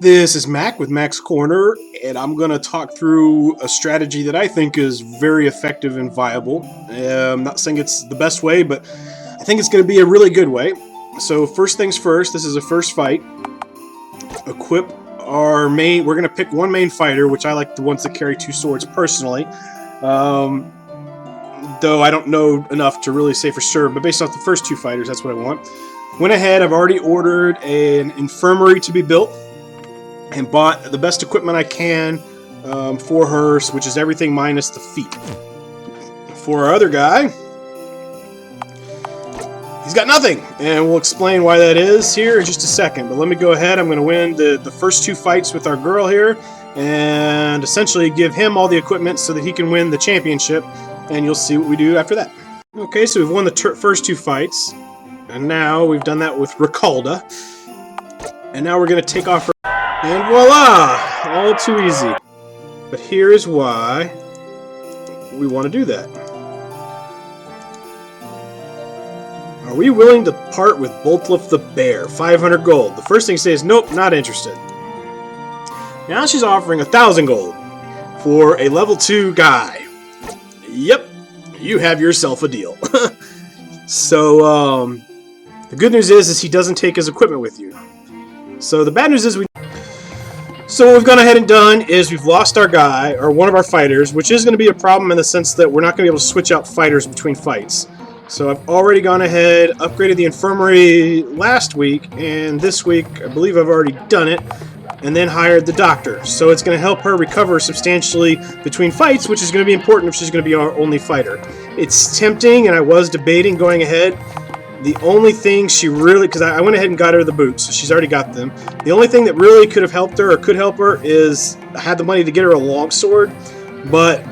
This is Mac with Mac's Corner, and I'm going to talk through a strategy that I think is very effective and viable. I'm not saying it's the best way, but I think it's going to be a really good way. So first things first, this is a first fight. Equip our main, we're going to pick one main fighter, which I like the ones that carry two swords personally. Though I don't know enough to really say for sure, but based off the first two fighters, that's what I want. Went ahead, I've already ordered an infirmary to be built and bought the best equipment I can for her, which is everything minus the feet. For our other guy, he's got nothing, and we'll explain why that is here in just a second. But let me go ahead. I'm going to win the first two fights with our girl here and essentially give him all the equipment so that he can win the championship, and you'll see what we do after that. Okay, so we've won the first two fights, and now we've done that with Ricalda, and now we're going to take off her. And voila! All too easy. But here's why we want to do that. Are we willing to part with Boltliff the Bear? 500 gold. The first thing to say is, nope, not interested. Now she's offering 1,000 gold for a level 2 guy. Yep, you have yourself a deal. So, the good news is he doesn't take his equipment with you. So the bad news is So what we've gone ahead and done is we've lost our guy, or one of our fighters, which is going to be a problem in the sense that we're not going to be able to switch out fighters between fights. So I've already gone ahead, upgraded the infirmary last week, and this week I believe I've already done it, and then hired the doctor. So it's going to help her recover substantially between fights, which is going to be important if she's going to be our only fighter. It's tempting, and I was debating going ahead. The only thing she really, because I went ahead and got her the boots, so she's already got them. The only thing that really could have helped her, or could help her, is I had the money to get her a longsword, but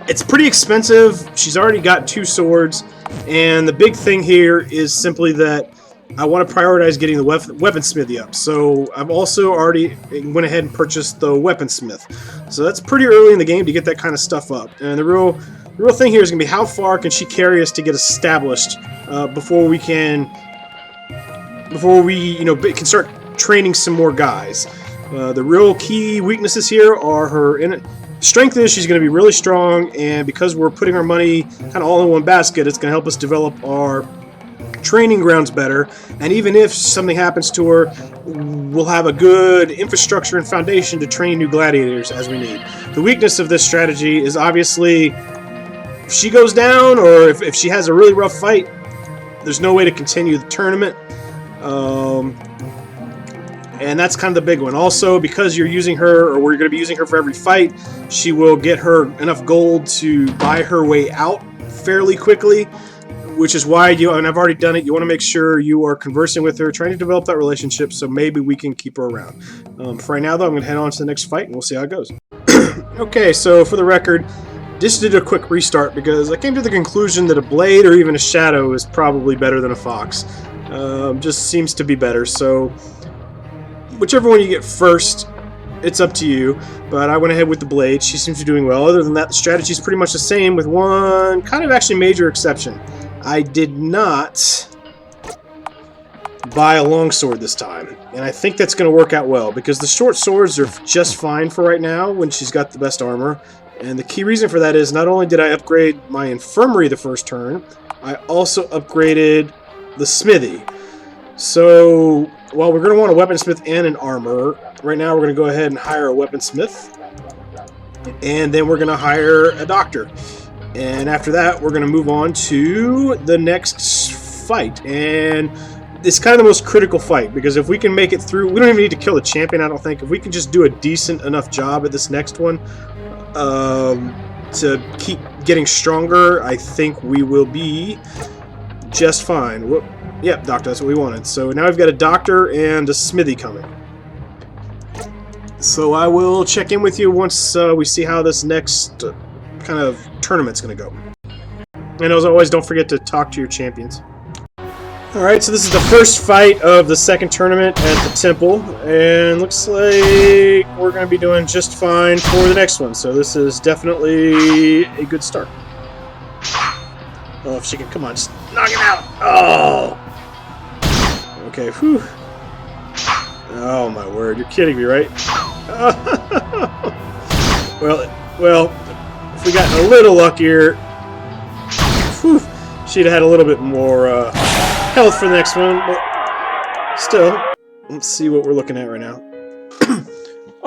it's pretty expensive. She's already got 2 swords, and the big thing here is simply that I want to prioritize getting the weaponsmithy up. So I've also already went ahead and purchased the weaponsmith. So that's pretty early in the game to get that kind of stuff up. And the real thing here is going to be how far can she carry us to get established before we can start training some more guys. The real key weaknesses here are her strength. Is she's going to be really strong, and because we're putting our money kind of all in one basket, it's going to help us develop our training grounds better. And even if something happens to her, we'll have a good infrastructure and foundation to train new gladiators as we need. The weakness of this strategy is obviously if she goes down, or if she has a really rough fight, there's no way to continue the tournament. And that's kind of the big one. Also, because you're using her, or we're going to be using her for every fight, she will get her enough gold to buy her way out fairly quickly, which is why and I've already done it, you want to make sure you are conversing with her, trying to develop that relationship, so maybe we can keep her around. For right now, though, I'm going to head on to the next fight, and we'll see how it goes. Okay, so for the record, just did a quick restart because I came to the conclusion that a blade or even a shadow is probably better than a fox. Just seems to be better, so whichever one you get first, it's up to you. But I went ahead with the blade. She seems to be doing well. Other than that, the strategy is pretty much the same, with one kind of actually major exception. I did not buy a longsword this time, and I think that's going to work out well because the short swords are just fine for right now when she's got the best armor. And the key reason for that is not only did I upgrade my infirmary the first turn, I also upgraded the smithy. So while we're going to want a weaponsmith and an armor, right now we're going to go ahead and hire a weaponsmith, and then we're going to hire a doctor. And after that, we're going to move on to the next fight. And it's kind of the most critical fight, because if we can make it through, we don't even need to kill the champion, I don't think. If we can just do a decent enough job at this next one to keep getting stronger, I think we will be just fine. Yep, doctor, that's what we wanted. So now we've got a doctor and a smithy coming. So I will check in with you once we see how this next kind of tournament's going to go. And as always, don't forget to talk to your champions. Alright, so this is the first fight of the second tournament at the temple, and looks like we're going to be doing just fine for the next one, so this is definitely a good start. Oh, if she can, come on, just knock him out! Oh! Okay, whew. Oh my word, you're kidding me, right? Well, if we got a little luckier, whew, she'd have had a little bit more health for the next one, but still, let's see what we're looking at right now.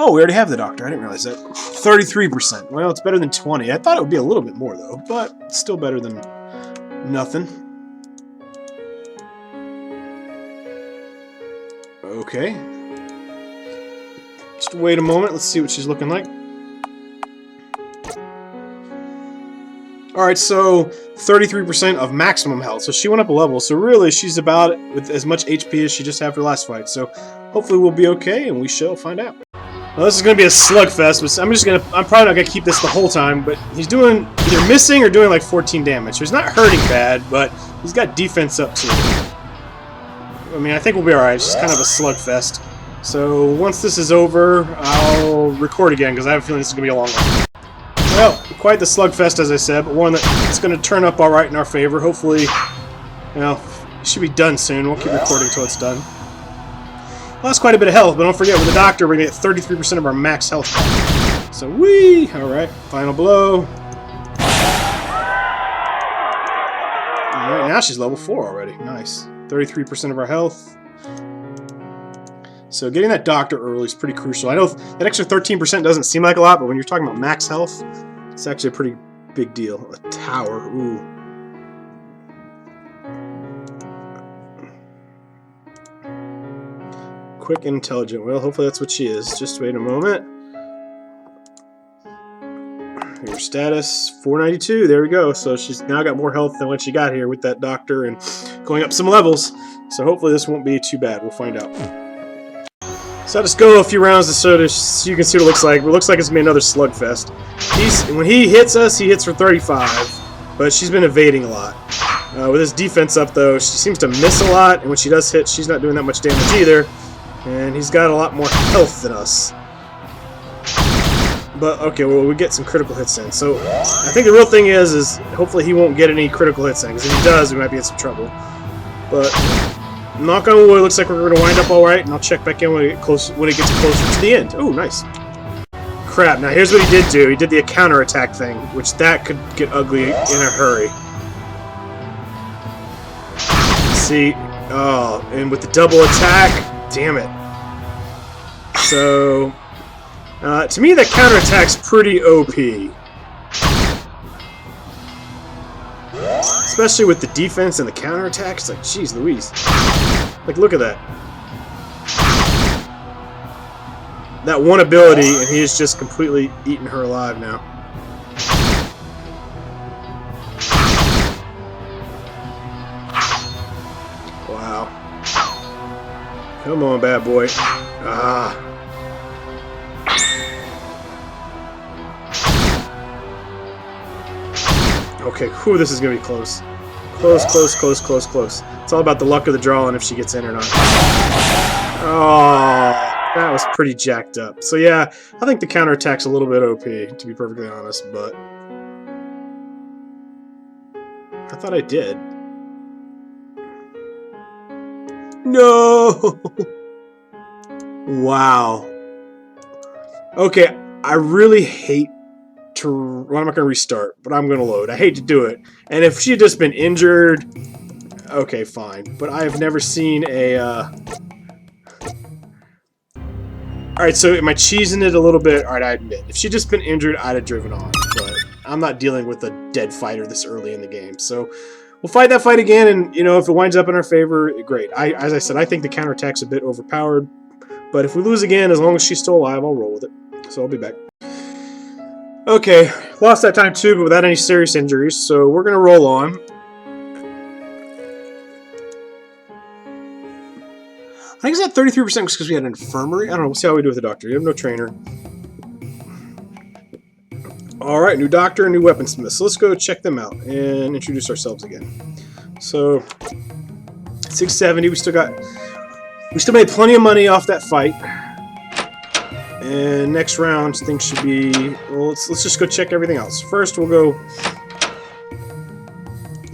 Oh, we already have the doctor. I didn't realize that. 33%. Well, it's better than 20. I thought it would be a little bit more, though, but it's still better than nothing. Okay. Just wait a moment. Let's see what she's looking like. Alright, so 33% of maximum health. So she went up a level. So really, she's about with as much HP as she just had for the last fight. So hopefully we'll be okay, and we shall find out. Well, this is going to be a slugfest, but I'm probably not going to keep this the whole time, but he's doing either missing or doing like 14 damage. So he's not hurting bad, but he's got defense up too. I mean, I think we'll be alright. It's just kind of a slugfest. So once this is over, I'll record again, because I have a feeling this is going to be a long one. Well, quite the slugfest, as I said, but one that's going to turn up alright in our favor. Hopefully, you know, it should be done soon. We'll keep recording until it's done. Well, that's quite a bit of health, but don't forget, with the doctor, we're going to get 33% of our max health back. So, whee! Alright, final blow. Alright, now she's level 4 already. Nice. 33% of our health. So, getting that doctor early is pretty crucial. I know that extra 13% doesn't seem like a lot, but when you're talking about max health, it's actually a pretty big deal. A tower. Ooh. Quick and intelligent. Well, hopefully that's what she is. Just wait a moment. Your status, 492. There we go. So she's now got more health than when she got here with that doctor and going up some levels. So hopefully this won't be too bad. We'll find out. So I'll just go a few rounds so you can see what it looks like. It looks like it's going to be another slugfest. When he hits us, he hits for 35. But she's been evading a lot. With his defense up, though, she seems to miss a lot. And when she does hit, she's not doing that much damage either. And he's got a lot more health than us. But, okay, well, we get some critical hits in. So, I think the real thing is hopefully he won't get any critical hits in. Because if he does, we might be in some trouble. But, knock on wood, looks like we're going to wind up alright. And I'll check back in when it gets closer to the end. Ooh, nice. Crap, now here's what he did do. He did the counterattack thing, which that could get ugly in a hurry. See? Oh, and with the double attack... Damn it. So, to me, that counterattack's pretty OP. Especially with the defense and the counterattack. It's like, jeez Louise. Like, look at that. That one ability, and he is just completely eating her alive now. Wow. Come on, bad boy. Ah. Okay, whew, this is going to be close. Close. It's all about the luck of the draw and if she gets in or not. Oh, that was pretty jacked up. So yeah, I think the counterattack's a little bit OP, to be perfectly honest, but... I thought I did. No! Wow. Okay, I really hate to... Well, I'm not going to restart, but I'm going to load. I hate to do it. And if she had just been injured... Okay, fine. But I have never seen a... Alright, so am I cheesing it a little bit? Alright, I admit. If she'd just been injured, I'd have driven on. But I'm not dealing with a dead fighter this early in the game. So... We'll fight that fight again, and, you know, if it winds up in our favor, great. As I said, I think the counterattack's a bit overpowered. But if we lose again, as long as she's still alive, I'll roll with it. So I'll be back. Okay, lost that time too, but without any serious injuries, so we're going to roll on. I think it's at 33% because we had an infirmary. I don't know, we'll see how we do with the doctor. You have no trainer. Alright, new doctor and new weaponsmith. So let's go check them out and introduce ourselves again. So 670, we still made plenty of money off that fight. And next round things should be, well, let's just go check everything else. First let's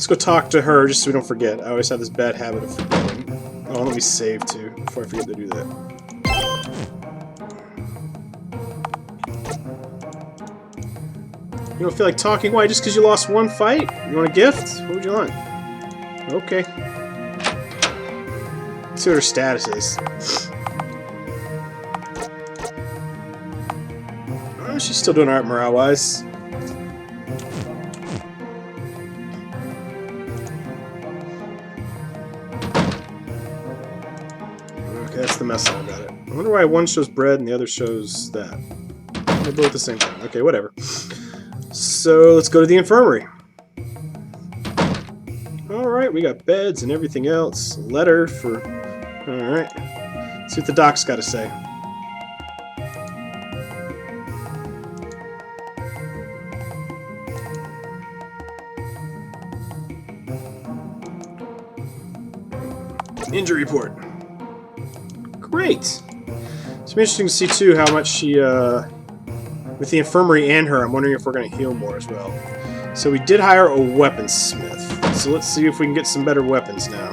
go talk to her just so we don't forget. I always have this bad habit of forgetting. Oh, let me save too before I forget to do that. You don't feel like talking? Why, just because you lost one fight? You want a gift? What would you want? Okay. Let's see what her status is. Oh, she's still doing alright morale-wise. Okay, that's the mess hall, got it. I wonder why one shows bread and the other shows that. They're both the same thing. Okay, whatever. So, let's go to the infirmary. Alright, we got beds and everything else. Letter for... Alright. See what the doc's got to say. Injury report. Great! It's interesting to see, too, how much she... with the infirmary and her, I'm wondering if we're going to heal more as well. So we did hire a weaponsmith. So let's see if we can get some better weapons now.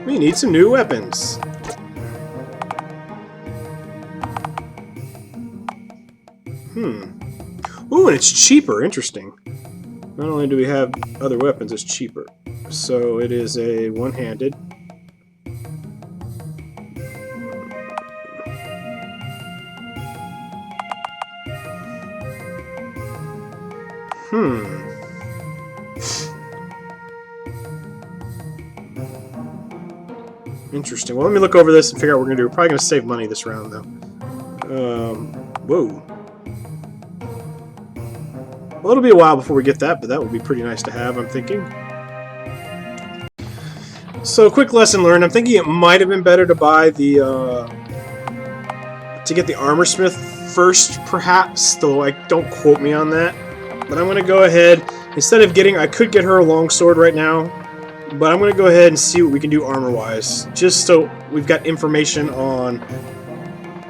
We need some new weapons. Ooh, and it's cheaper. Interesting. Not only do we have other weapons, it's cheaper. So it is a one-handed. Interesting. Well, let me look over this and figure out what we're going to do. We're probably going to save money this round, though. Whoa. Well, it'll be a while before we get that, but that would be pretty nice to have, I'm thinking. So, quick lesson learned. I'm thinking it might have been better to buy the, to get the armor smith first, perhaps, though don't quote me on that. But I'm going to go ahead, instead of getting, I could get her a longsword right now, but I'm going to go ahead and see what we can do armor-wise, just so we've got information on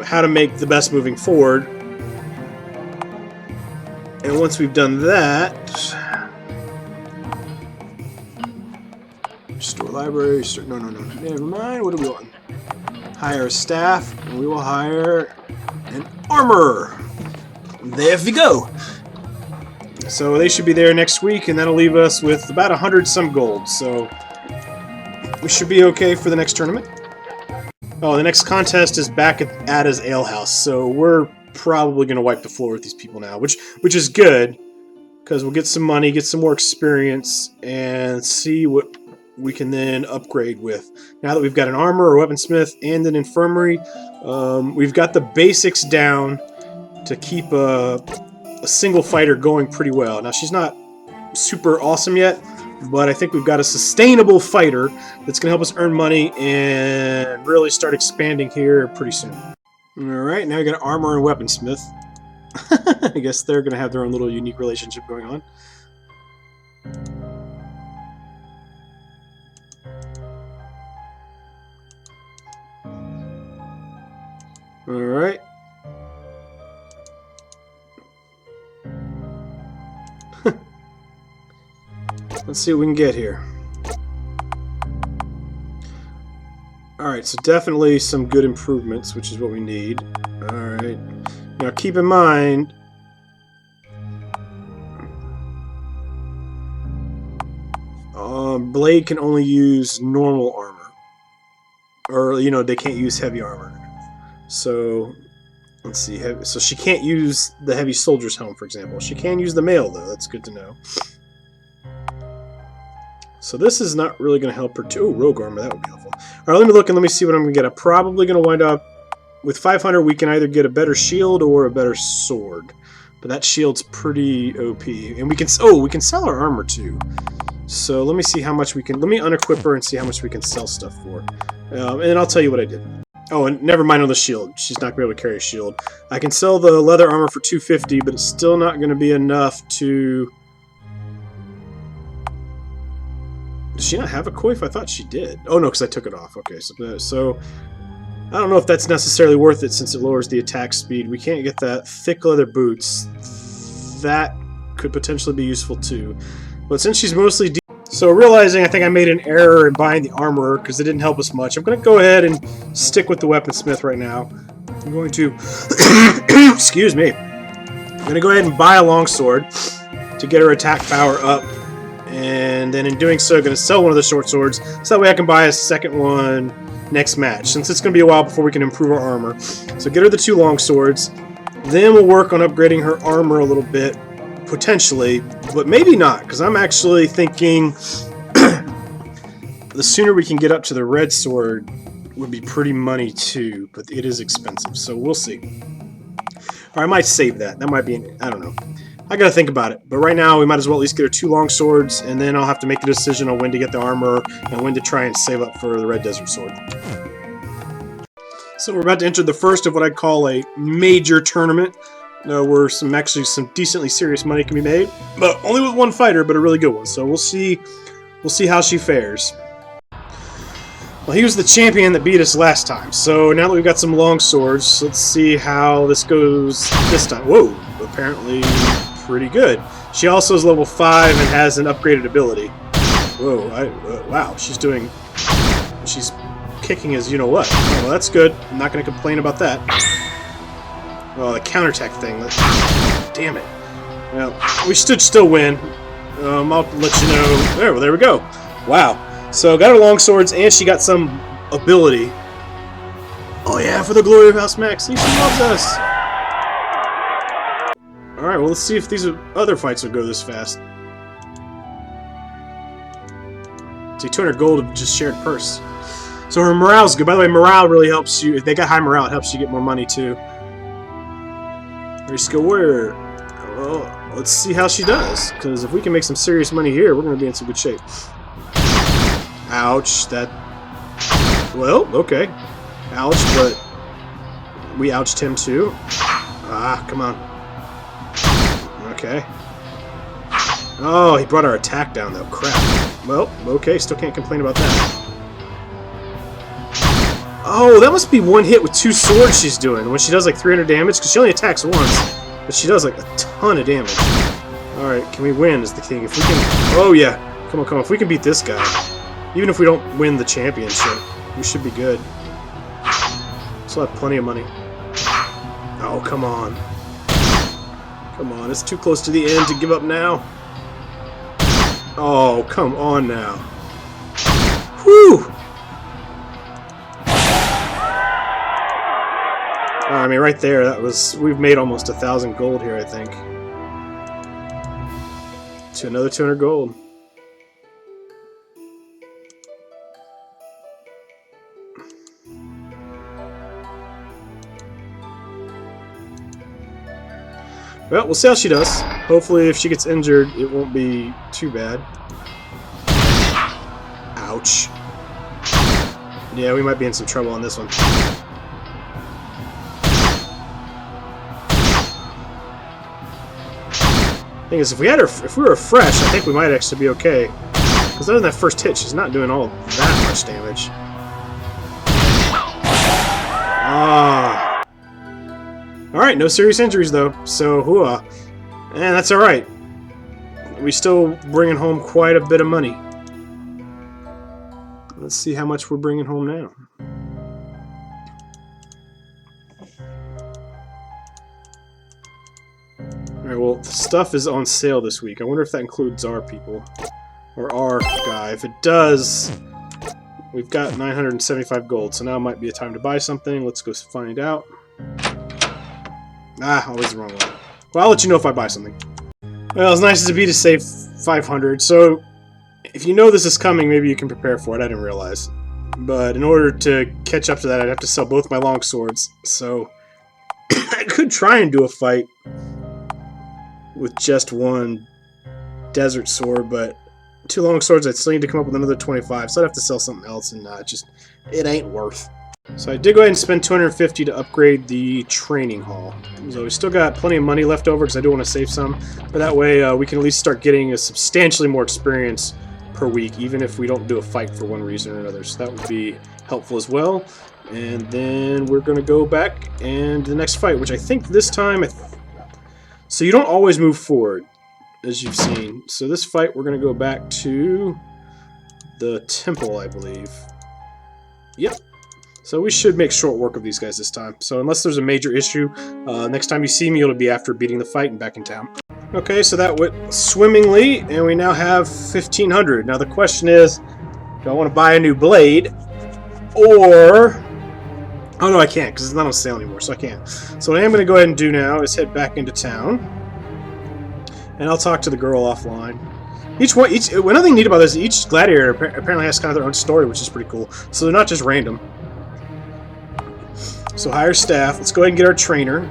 how to make the best moving forward. And once we've done that, store library, no, never mind, what do we want? Hire a staff, and we will hire an armorer. There we go. So they should be there next week, and that'll leave us with about 100 some gold, so we should be okay for the next tournament. Oh, the next contest is back at Ada's Ale House, so we're probably going to wipe the floor with these people now, which is good, because we'll get some money, get some more experience, and see what we can then upgrade with. Now that we've got an armor, a weaponsmith, and an infirmary, we've got the basics down to keep a single fighter going pretty well. Now, she's not super awesome yet, but I think we've got a sustainable fighter that's going to help us earn money and really start expanding here pretty soon. Alright, now we got an armor and weaponsmith. I guess they're going to have their own little unique relationship going on. Alright. Let's see what we can get here. Alright, so definitely some good improvements, which is what we need. Alright. Now keep in mind, Blade can only use normal armor. Or, you know, they can't use heavy armor. So, let's see. So she can't use the heavy soldier's helm, for example. She can use the mail, though. That's good to know. So this is not really going to help her too. Oh, rogue armor, that would be helpful. Alright, let me look and let me see what I'm going to get. I'm probably going to wind up with 500. We can either get a better shield or a better sword. But that shield's pretty OP. And we can, we can sell our armor too. So let me see how much we can, let me unequip her and see how much we can sell stuff for. And then I'll tell you what I did. Oh, and never mind on the shield. She's not going to be able to carry a shield. I can sell the leather armor for 250, but it's still not going to be enough to... Does she not have a coif? I thought she did. Oh, no, because I took it off. Okay, so I don't know if that's necessarily worth it since it lowers the attack speed. We can't get that thick leather boots. That could potentially be useful too. But since she's mostly so realizing I think I made an error in buying the armorer because it didn't help us much, I'm going to go ahead and stick with the weaponsmith right now. I'm going to excuse me. I'm going to go ahead and buy a longsword to get her attack power up, and then in doing so I'm going to sell one of the short swords so that way I can buy a second one next match, since it's going to be a while before we can improve our armor. So get her the 2 longswords, then we'll work on upgrading her armor a little bit, potentially, but maybe not, because I'm actually thinking the sooner we can get up to the red sword would be pretty money too, but it is expensive, so we'll see. Or I might save that. That might be, I don't know. I gotta think about it, but right now we might as well at least get her 2 long swords, and then I'll have to make a decision on when to get the armor and when to try and save up for the red desert sword. So we're about to enter the first of what I'd call a major tournament, where some decently serious money can be made, but only with one fighter, but a really good one. So we'll see how she fares. Well, he was the champion that beat us last time, so now that we've got some long swords, let's see how this goes this time. Whoa, apparently pretty good. She also is level 5 and has an upgraded ability. Whoa, wow, she's kicking as you-know-what. Oh, well, that's good. I'm not going to complain about that. Oh, the counterattack thing. Damn it. Well, we should still win. I'll let you know. There we go. Wow. So, got her long swords, and she got some ability. Oh yeah, for the glory of House Max. She loves us. Alright, well, let's see if these other fights will go this fast. See, 200 gold of just shared purse. So her morale's good. By the way, morale really helps you. If they got high morale, it helps you get more money, too. Very skilled warrior. Well, let's see how she does. Because if we can make some serious money here, we're going to be in some good shape. Ouch, that... Well, okay. Ouch, but... we ouched him, too. Ah, come on. Okay. Oh, he brought our attack down, though. Crap. Well, okay, still can't complain about that. Oh, that must be one hit with 2 swords she's doing when she does like 300 damage, because she only attacks once, but she does like a ton of damage. Alright, can we win is the thing. If we can... Oh, yeah. Come on, come on. If we can beat this guy, even if we don't win the championship, we should be good. Still have plenty of money. Oh, come on. Come on, it's too close to the end to give up now. Oh, come on now. Whew! I mean, right there, that was... We've made almost 1,000 gold here, I think. To another 200 gold. Well, we'll see how she does. Hopefully, if she gets injured, it won't be too bad. Ouch. Yeah, we might be in some trouble on this one. Thing is, if we were fresh, I think we might actually be okay. Because other than that first hit, she's not doing all that much damage. Ah. Alright, no serious injuries though, so hooah. And that's alright. We still bringing home quite a bit of money. Let's see how much we're bringing home now. Alright, well, stuff is on sale this week. I wonder if that includes our people. Or our guy. If it does, we've got 975 gold, so now might be a time to buy something. Let's go find out. Ah, always the wrong one. Well, I'll let you know if I buy something. Well, as nice as it'd be to save 500, so if you know this is coming, maybe you can prepare for it. I didn't realize. But in order to catch up to that, I'd have to sell both my long swords. So I could try and do a fight with just one desert sword, but 2 long swords, I'd still need to come up with another 25, so I'd have to sell something else, and it ain't worth. So I did go ahead and spend 250 to upgrade the training hall. So we still got plenty of money left over because I do want to save some. But that way we can at least start getting a substantially more experience per week, even if we don't do a fight for one reason or another. So that would be helpful as well. And then we're going to go back and the next fight, which I think this time... So you don't always move forward. as you've seen. So this fight, we're going to go back to the temple, I believe. Yep. So we should make short work of these guys this time. So unless there's a major issue, next time you see me, it'll be after beating the fight and back in town. Okay, so that went swimmingly, and we now have 1,500. Now the question is, do I want to buy a new blade, or... Oh no, I can't, because it's not on sale anymore, so I can't. So what I am going to go ahead and do now is head back into town, and I'll talk to the girl offline. Another thing neat about this, each gladiator apparently has kind of their own story, which is pretty cool. So they're not just random. So hire staff. Let's go ahead and get our trainer.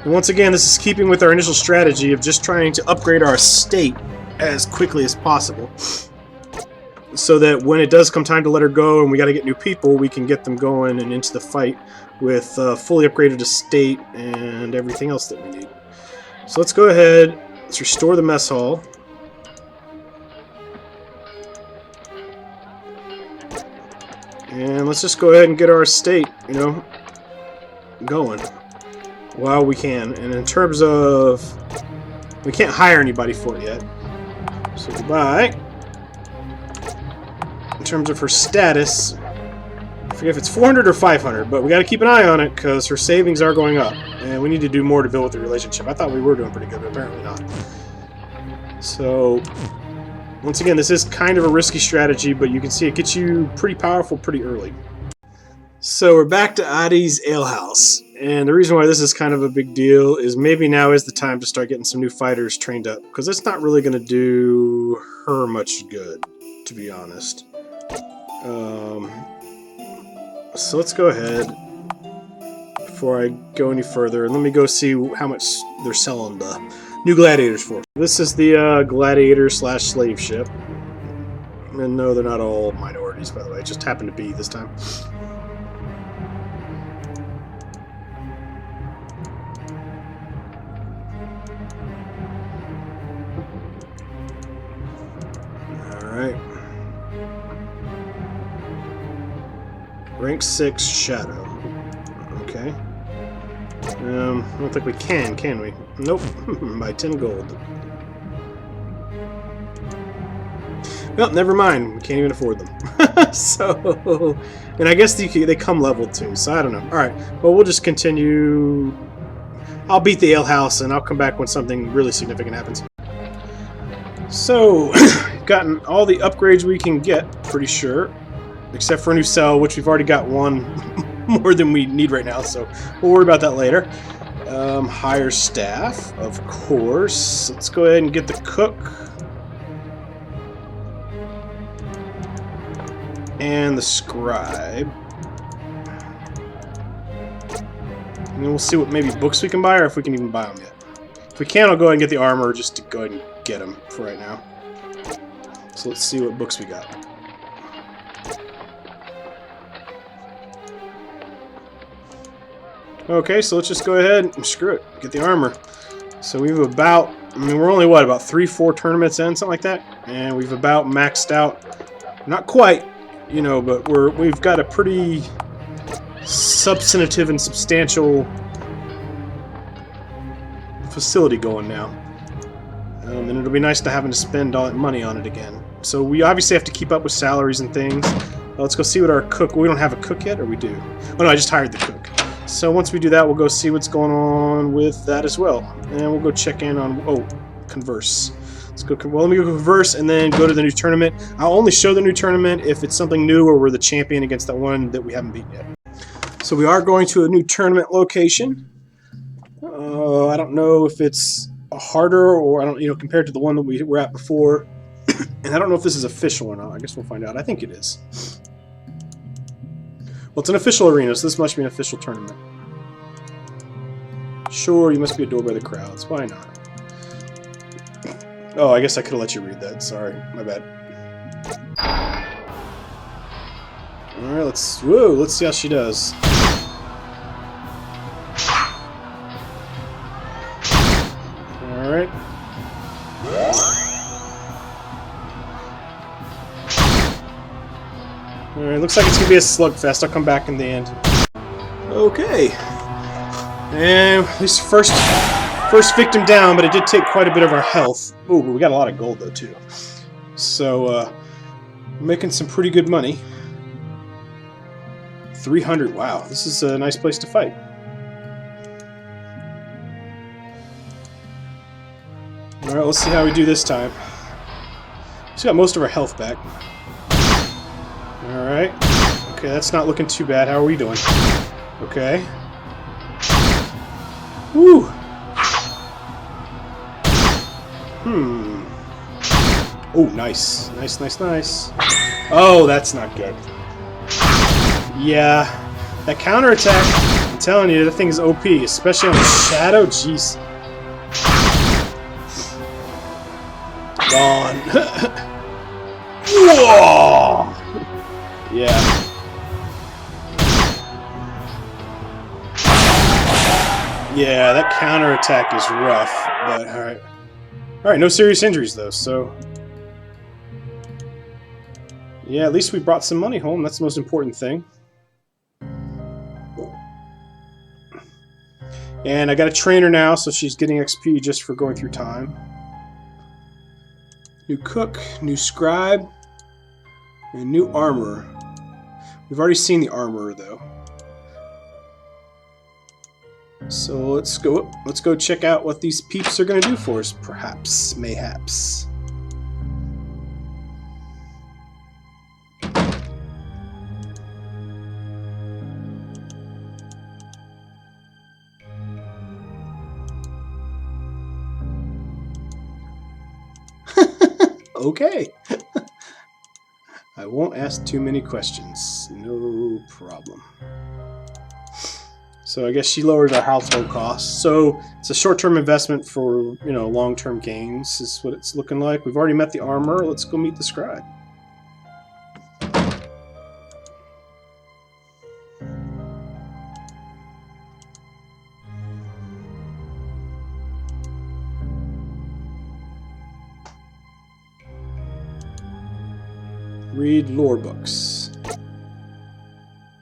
And once again, this is keeping with our initial strategy of just trying to upgrade our estate as quickly as possible, so that when it does come time to let her go and we got to get new people, we can get them going and into the fight with fully upgraded estate and everything else that we need. So let's go ahead. Let's restore the mess hall. And let's just go ahead and get our estate, you know, going while we can. And in terms of... we can't hire anybody for it yet. So goodbye. In terms of her status, I forget if it's 400 or 500, but we got to keep an eye on it because her savings are going up. And we need to do more to build with the relationship. I thought we were doing pretty good, but apparently not. So... once again, this is kind of a risky strategy, but you can see it gets you pretty powerful pretty early. So we're back to Adi's Alehouse, and the reason why this is kind of a big deal is maybe now is the time to start getting some new fighters trained up, because it's not really going to do her much good, to be honest. So let's go ahead, before I go any further, and let me go see how much they're selling the new gladiators for. This is the gladiator / slave ship. And no, they're not all minorities, by the way. It just happened to be this time. Alright. Rank 6 Shadow. Okay. I don't think we can we? Nope. By 10 gold. Well, never mind. We can't even afford them. So, and I guess they come leveled too, so I don't know. Alright, well, we'll just continue. I'll beat the alehouse, and I'll come back when something really significant happens. So, gotten all the upgrades we can get, pretty sure. Except for a new cell, which we've already got one more than we need right now, so we'll worry about that later. Hire staff, of course. Let's go ahead and get the cook. And the scribe. And then we'll see what maybe books we can buy, or if we can even buy them yet. If we can, I'll go ahead and get the armor just to go ahead and get them for right now. So let's see what books we got. Okay, so let's just go ahead and screw it. Get the armor. So we've about, I mean, we're only, what, about 3-4 tournaments in, something like that? And we've about maxed out, not quite, you know, but we've got a pretty substantive and substantial facility going now. And it'll be nice to having to spend all that money on it again. So we obviously have to keep up with salaries and things. Let's go see what our cook, we don't have a cook yet, or we do? Oh no, I just hired the cook. So once we do that, we'll go see what's going on with that as well. And we'll go check in on, oh, converse. Let's go, well, let me go converse and then go to the new tournament. I'll only show the new tournament if it's something new or we're the champion against that one that we haven't beaten yet. So we are going to a new tournament location. I don't know if it's harder or, I don't, you know, compared to the one that we were at before. And I don't know if this is official or not. I guess we'll find out. I think it is. Well, it's an official arena, so this must be an official tournament. Sure, you must be adored by the crowds. Why not? Oh, I guess I could have let you read that. Sorry, my bad. Alright, let's see how she does. Alright. Alright, looks like it's going to be a slugfest. I'll come back in the end. Okay. And at least first First victim down, but it did take quite a bit of our health. Ooh, we got a lot of gold though too. So we're making some pretty good money. 300. Wow, this is a nice place to fight. All right, let's see how we do this time. Just got most of our health back. All right. Okay, that's not looking too bad. How are we doing? Okay. Woo. Oh, nice. Nice, nice, nice. Oh, that's not good. Yeah. That counterattack, I'm telling you, that thing is OP, especially on the shadow. Jeez. Gone. Whoa! Yeah. Yeah, that counterattack is rough, but alright. Alright, no serious injuries though, so... Yeah, at least we brought some money home, that's the most important thing. And I got a trainer now, so she's getting XP just for going through time. New cook, new scribe, and new armor. We've already seen the armor though. So let's go check out what these peeps are gonna do for us, perhaps, mayhaps. Okay. I won't ask too many questions. No problem. So I guess she lowers our household costs. So it's a short-term investment for, you know, long-term gains is what it's looking like. We've already met the armor. Let's go meet the scribe. Read lore books.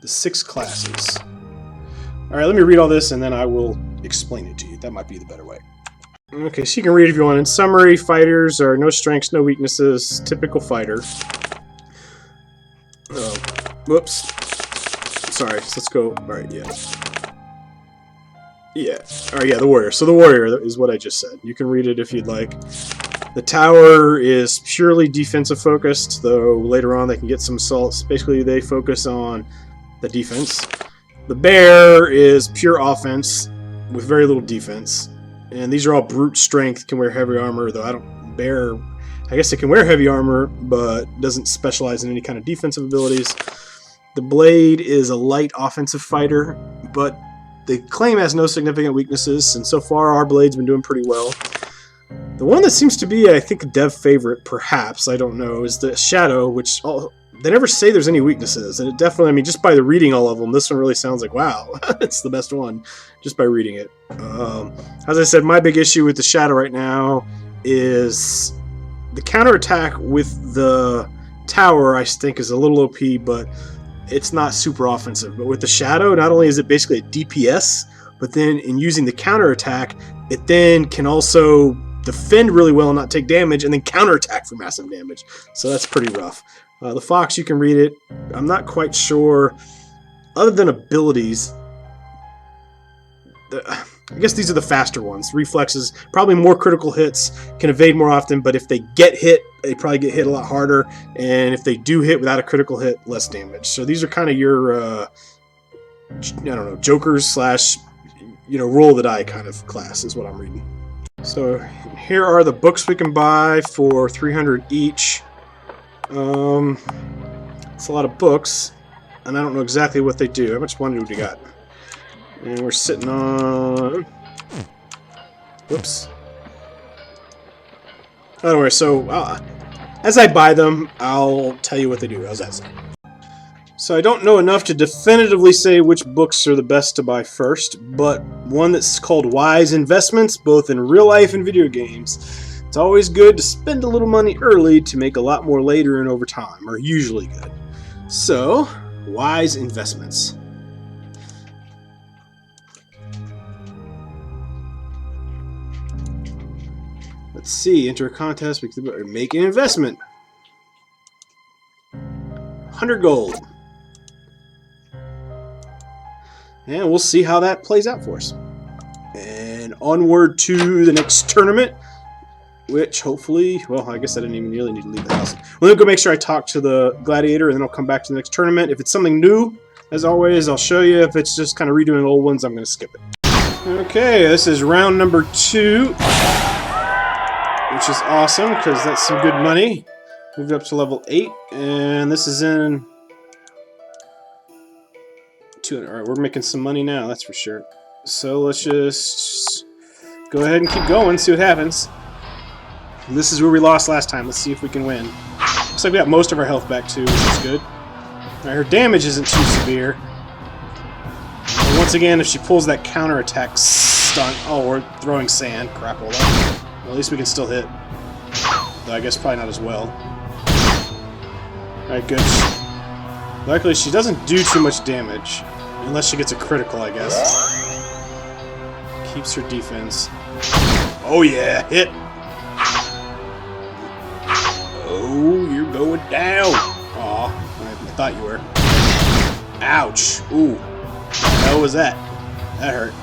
The 6 classes. Alright, let me read all this and then I will explain it to you. That might be the better way. Okay, so you can read if you want. In summary, fighters are no strengths, no weaknesses, typical fighter. Oh, whoops. Sorry, so let's go. Alright, yeah. Yeah. Alright, yeah, the warrior. So the warrior is what I just said. You can read it if you'd like. The tower is purely defensive focused, though later on they can get some assaults. Basically, they focus on the defense. The bear is pure offense with very little defense. And these are all brute strength, can wear heavy armor, though I guess it can wear heavy armor, but doesn't specialize in any kind of defensive abilities. The blade is a light offensive fighter, but they claim has no significant weaknesses, and so far our blade's been doing pretty well. The one that seems to be, I think, a dev favorite, perhaps, I don't know, is the Shadow, which they never say there's any weaknesses. And it definitely, I mean, just by the reading all of them, this one really sounds like, wow, it's the best one, just by reading it. As I said, my big issue with the Shadow right now is the counterattack with the tower, I think, is a little OP, but it's not super offensive. But with the Shadow, not only is it basically a DPS, but then in using the counterattack, it then can also defend really well and not take damage, and then counterattack for massive damage. So that's pretty rough. The Fox, you can read it. I'm not quite sure. Other than abilities, I guess these are the faster ones. Reflexes, probably more critical hits, can evade more often, but if they get hit, they probably get hit a lot harder. And if they do hit without a critical hit, less damage. So these are kind of your, I don't know, jokers slash, you know, roll the die kind of class is what I'm reading. So here are the books we can buy for 300 each. It's a lot of books, and I don't know exactly what they do. How much money do we got? And we're sitting on... Whoops. Oh, don't worry. So as I buy them, I'll tell you what they do. How's that sound? So I don't know enough to definitively say which books are the best to buy first, but one that's called Wise Investments, both in real life and video games. It's always good to spend a little money early to make a lot more later and over time, or usually good. So, Wise Investments. Let's see. Enter a contest. Make an investment. 100 gold. And we'll see how that plays out for us. And onward to the next tournament, which hopefully, well, I guess I didn't even really need to leave the house. Well, let me go make sure I talk to the Gladiator, and then I'll come back to the next tournament. If it's something new, as always, I'll show you. If it's just kind of redoing old ones, I'm going to skip it. Okay, this is round number 2, which is awesome, because that's some good money. Moved up to level 8, and this is in... Alright, we're making some money now, that's for sure. So let's just go ahead and keep going, see what happens. And this is where we lost last time. Let's see if we can win. Looks like we got most of our health back too, which is good. Alright, her damage isn't too severe. But once again, if she pulls that counterattack stunt... Oh, we're throwing sand. Crapola. Well, at least we can still hit. Though I guess probably not as well. Alright, good. Luckily, she doesn't do too much damage. Unless she gets a critical, I guess. Keeps her defense. Oh yeah, hit! Oh, you're going down! Aw, I thought you were. Ouch! Ooh. What the hell was that? That hurt.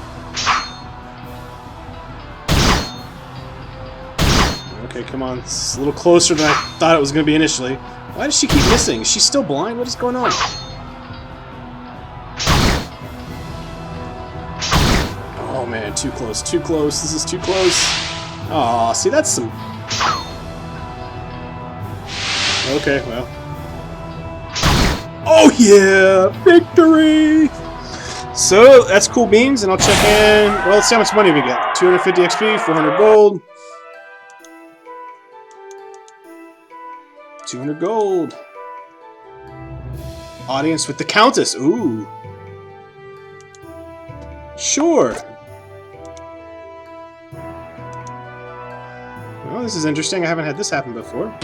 Okay, come on. It's a little closer than I thought it was going to be initially. Why does she keep missing? Is she still blind? What is going on? Oh man, too close, too close. This is too close. Aw, see, that's some... Okay, well. Oh yeah! Victory! So, that's cool beans, and I'll check in... Well, let's see how much money we get. 250 XP, 400 gold. 200 gold. Audience with the Countess. Ooh. Sure. Well, this is interesting. I haven't had this happen before.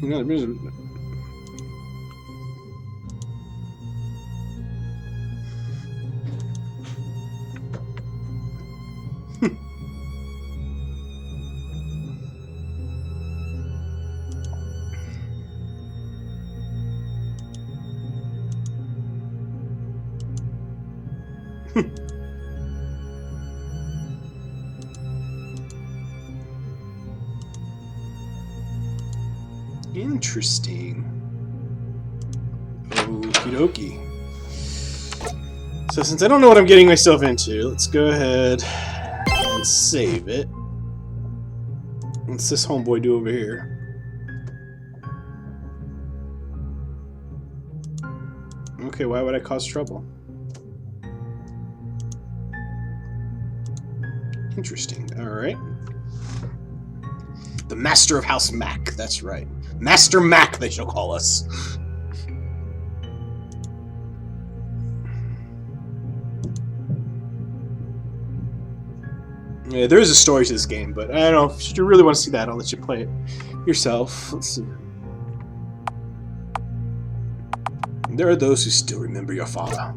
You know, there's interesting. Okie dokie. So since I don't know what I'm getting myself into, let's go ahead and save it. What's this homeboy do over here? Okay, why would I cause trouble? Interesting. Alright. The Master of House Mac, that's right. Master Mac, they shall call us. Yeah, there is a story to this game, but I don't know. If you really want to see that, I'll let you play it yourself. Let's see. There are those who still remember your father.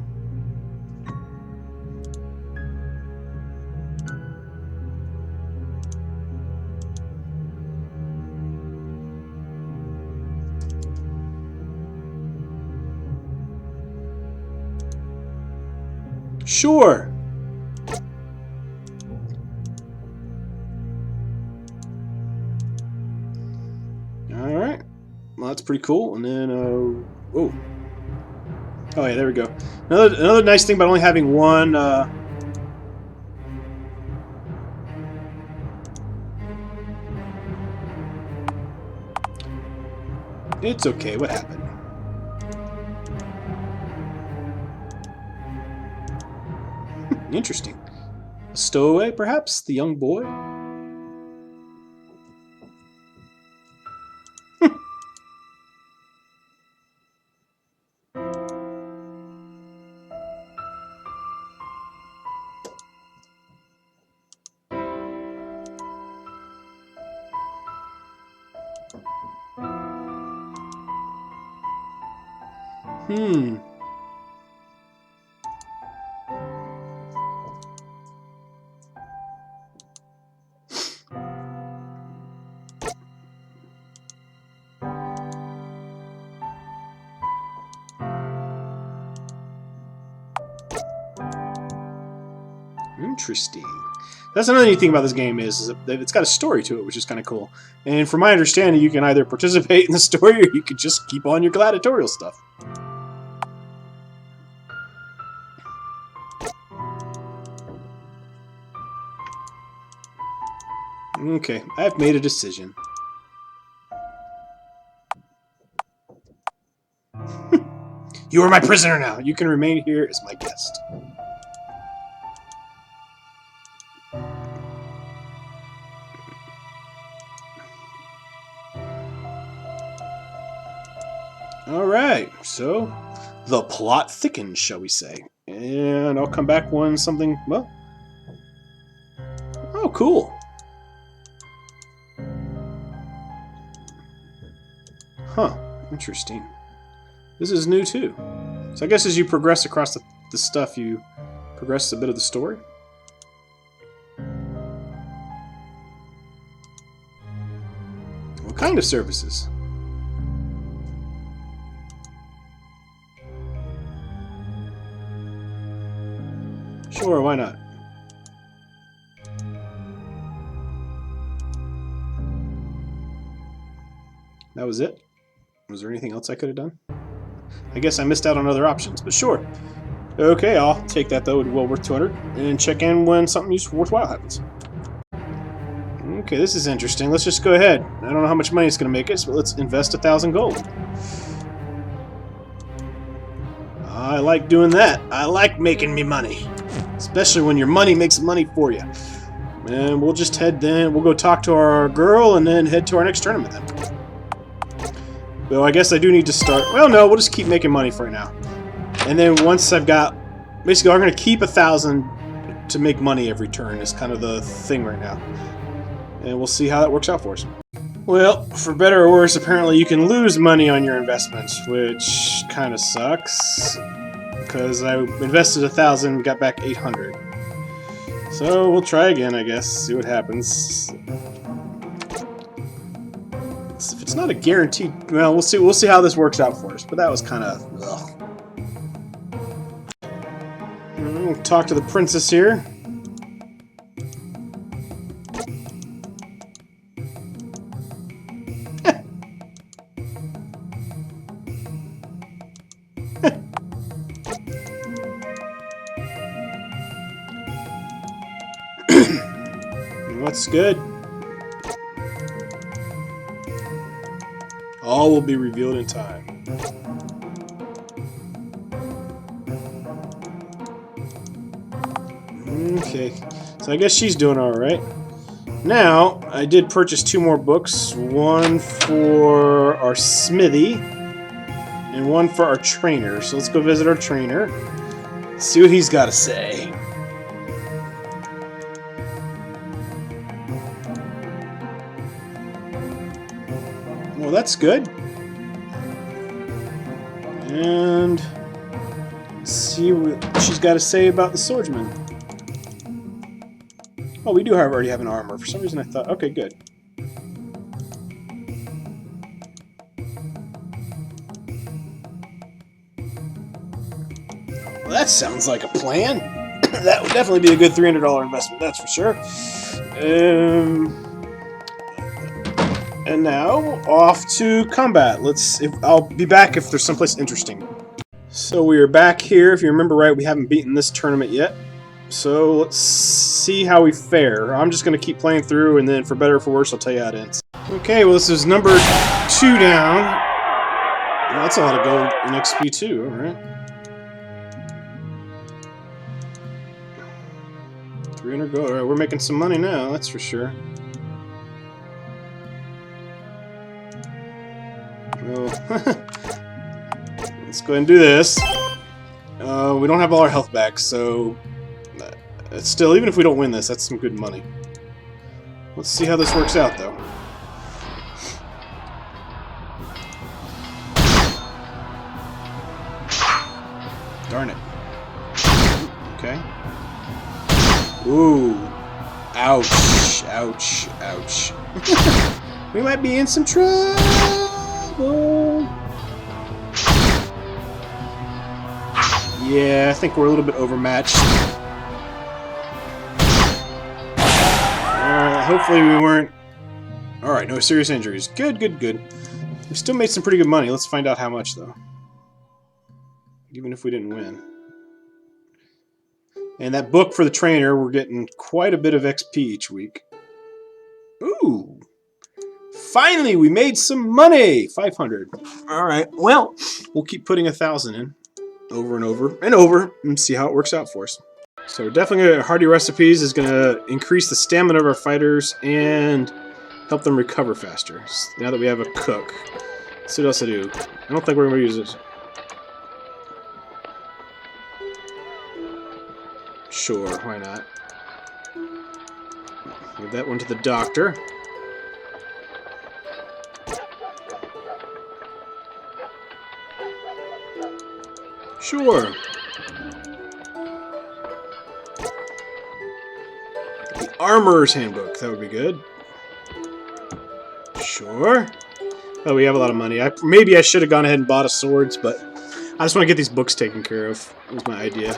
Sure. All right. Well, that's pretty cool. And then, oh, oh yeah, there we go. Another nice thing about only having one. It's okay. What happened? Interesting. A stowaway, perhaps? The young boy? Hmm. Interesting. That's another neat thing about this game is that it's got a story to it, which is kind of cool. And from my understanding, you can either participate in the story or you could just keep on your gladiatorial stuff. Okay, I've made a decision. You are my prisoner now. You can remain here as my guest. Alright, so the plot thickens, shall we say. And I'll come back when something, well... Oh, cool. Huh, interesting. This is new too. So I guess as you progress across the stuff, you progress a bit of the story. What kind of services? Sure, why not? That was it? Was there anything else I could have done? I guess I missed out on other options, but sure. Okay, I'll take that though, well worth 200, and check in when something worthwhile happens. Okay, this is interesting. Let's just go ahead. I don't know how much money it's going to make us, but let's invest 1,000 gold. I like doing that. I like making me money. Especially when your money makes money for you. And we'll just head then, we'll go talk to our girl and then head to our next tournament then. Though I guess I do need to start, well no, we'll just keep making money for right now. And then once I've got, basically I'm going to keep 1,000 to make money every turn is kind of the thing right now. And we'll see how that works out for us. Well, for better or worse, apparently you can lose money on your investments, which kind of sucks. Because I invested 1,000, got back 800. So we'll try again, I guess. See what happens. If it's not a guaranteed, well, we'll see. We'll see how this works out for us. But that was kind of. We'll talk to the princess here. What's good? All will be revealed in time. Okay, so I guess she's doing alright. Now, I did purchase 2 more books. One for our smithy, and one for our trainer. So let's go visit our trainer. See what he's got to say. Well, that's good. And let's see what she's got to say about the swordsman. Oh, we do already have an armor. For some reason I thought, okay, good. Well, that sounds like a plan. That would definitely be a good $300 investment, that's for sure. And now, off to combat. I'll be back if there's someplace interesting. So we are back here. If you remember right, we haven't beaten this tournament yet. So let's see how we fare. I'm just going to keep playing through, and then for better or for worse, I'll tell you how it ends. Okay, well this is number 2 down. Well, that's a lot of gold in XP too, alright. 300 gold. Alright, we're making some money now, that's for sure. Let's go ahead and do this. We don't have all our health back, so still, even if we don't win this, that's some good money. Let's see how this works out, though. Darn it. Okay. Ooh. Ouch. Ouch. Ouch. We might be in some trouble. Yeah, I think we're a little bit overmatched. Alright, hopefully we weren't... Alright, no serious injuries. Good, good, good. We still made some pretty good money. Let's find out how much, though. Even if we didn't win. And that book for the trainer, we're getting quite a bit of XP each week. Ooh! Finally, we made some money! 500. Alright, well, we'll keep putting 1,000 in. Over and over and over and see how it works out for us. So we're definitely going to... Hearty Recipes is going to increase the stamina of our fighters and help them recover faster. Now that we have a cook. Let's see what else I do. I don't think we're going to use this. Sure, why not? Give that one to the doctor. Sure. The Armorer's Handbook, that would be good. Sure. Oh, we have a lot of money. Maybe I should have gone ahead and bought a swords, but I just want to get these books taken care of. That was my idea.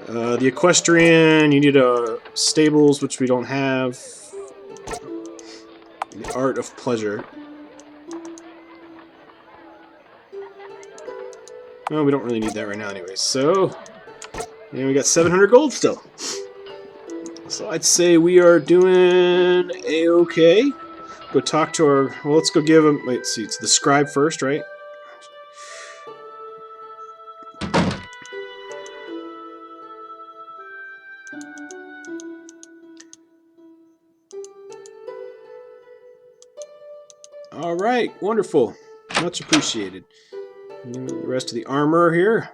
The Equestrian, you need stables, which we don't have. The Art of Pleasure. Well, we don't really need that right now anyway, so... And we got 700 gold still. So I'd say we are doing A-okay. Go talk to our... Well, let's go give him... Wait, see, it's the scribe first, right? Alright, wonderful. Much appreciated. And the rest of the armor here.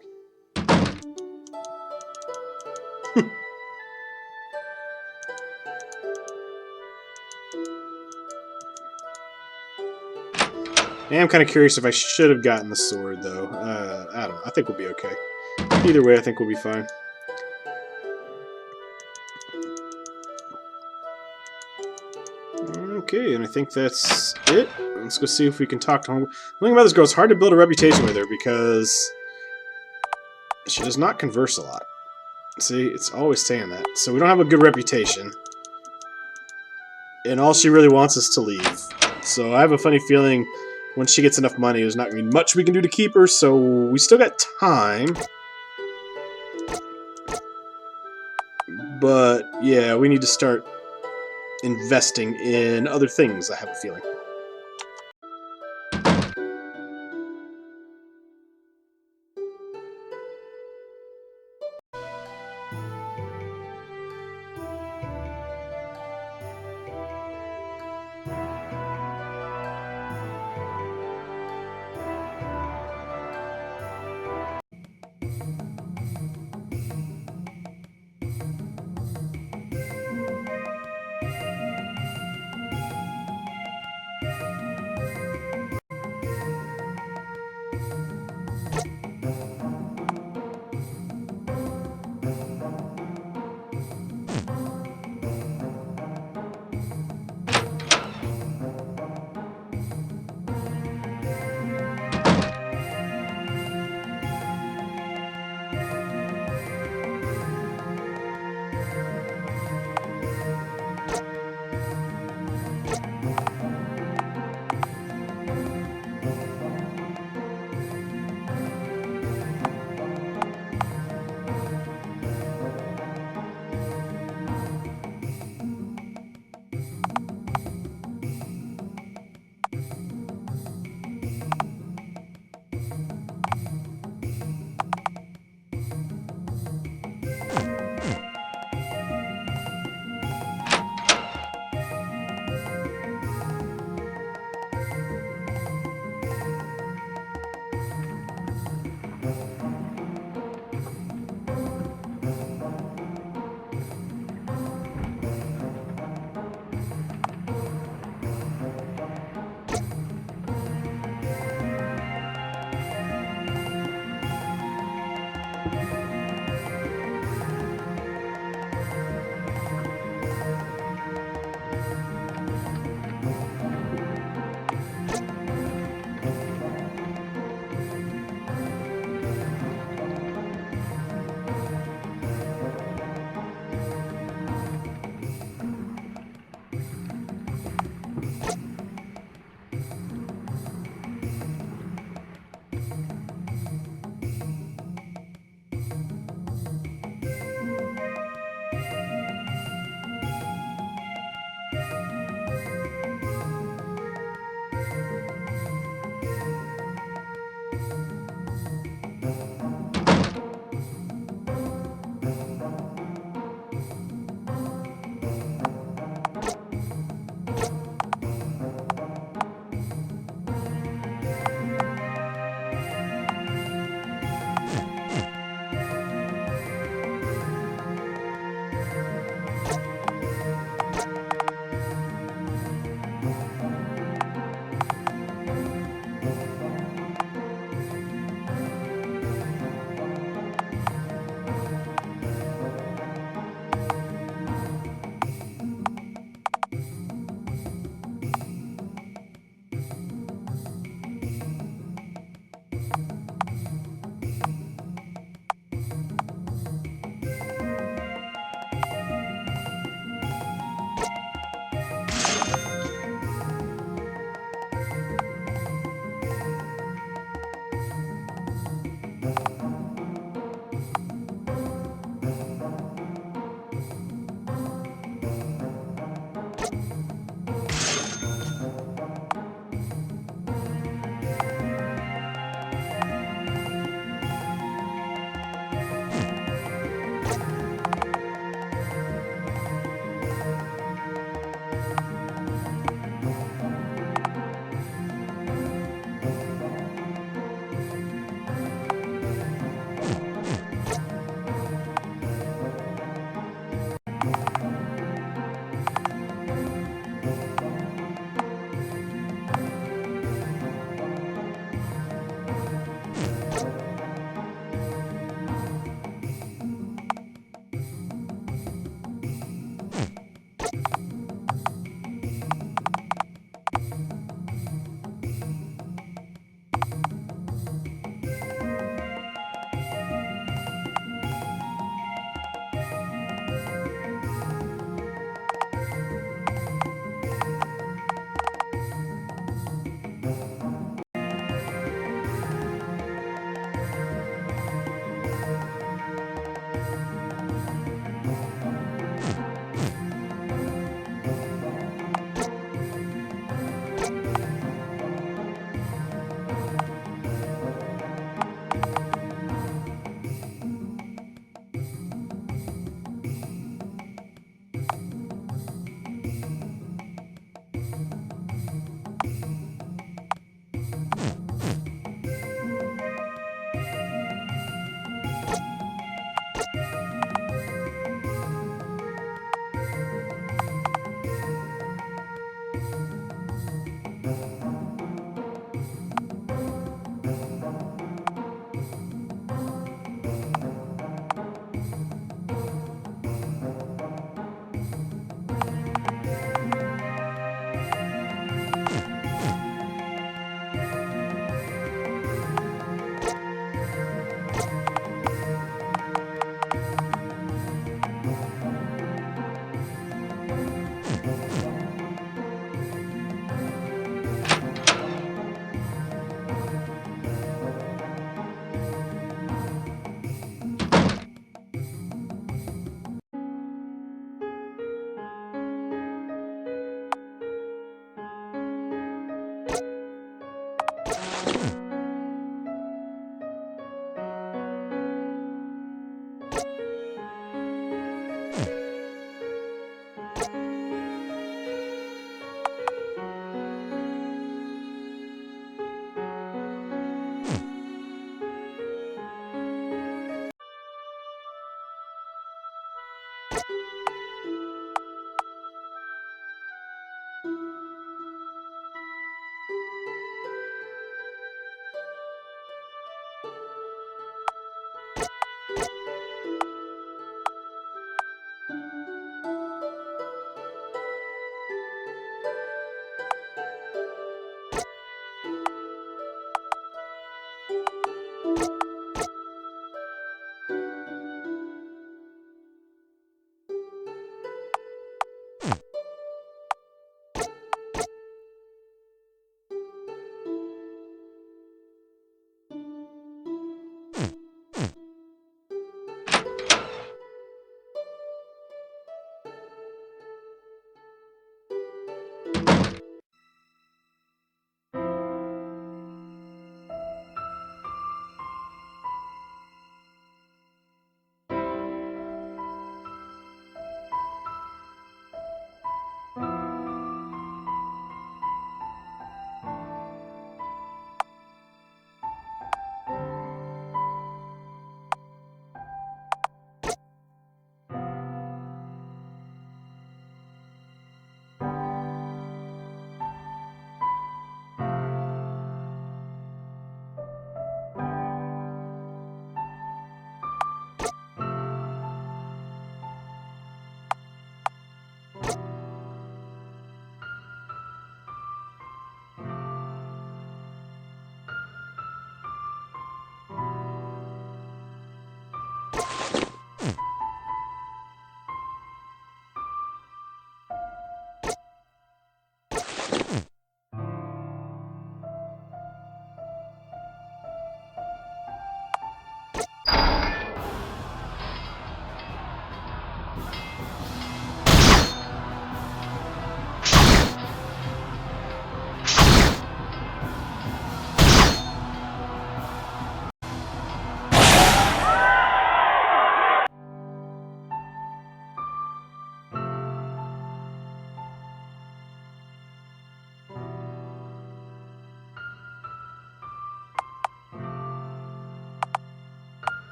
I am kind of curious if I should have gotten the sword, though. I don't know. I think we'll be okay. Either way, I think we'll be fine. Okay, and I think that's it. Let's go see if we can talk to her. The thing about this girl, it's hard to build a reputation with her because she does not converse a lot. See, it's always saying that. So we don't have a good reputation. And all she really wants is to leave. So I have a funny feeling once she gets enough money, there's not going to be much we can do to keep her, so we still got time. But, yeah, we need to start investing in other things, I have a feeling.